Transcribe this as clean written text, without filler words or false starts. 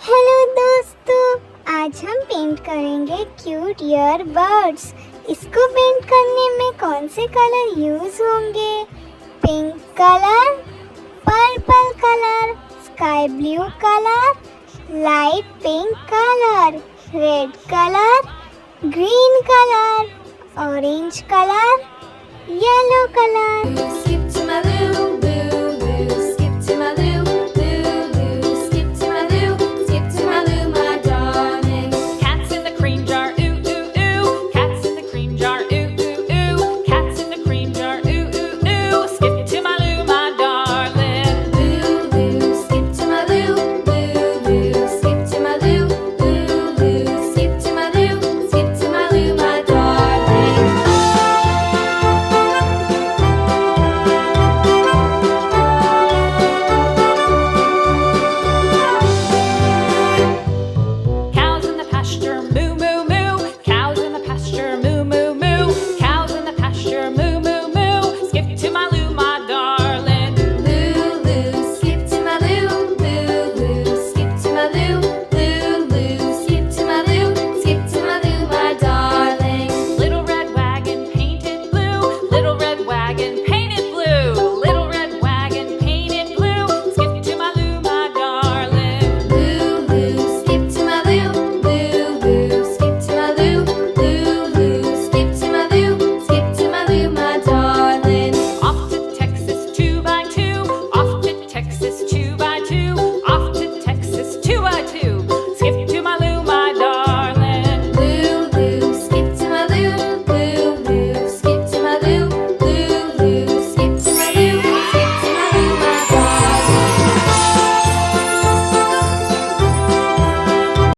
Hello दोस्तों, आज हम पेंट करेंगे क्यूट ईयरबड्स। इसको पेंट करने में कौन से कलर यूज होंगे? Pink colour, purple colour, sky blue colour, light pink colour, red colour, green colour, orange colour, yellow colour.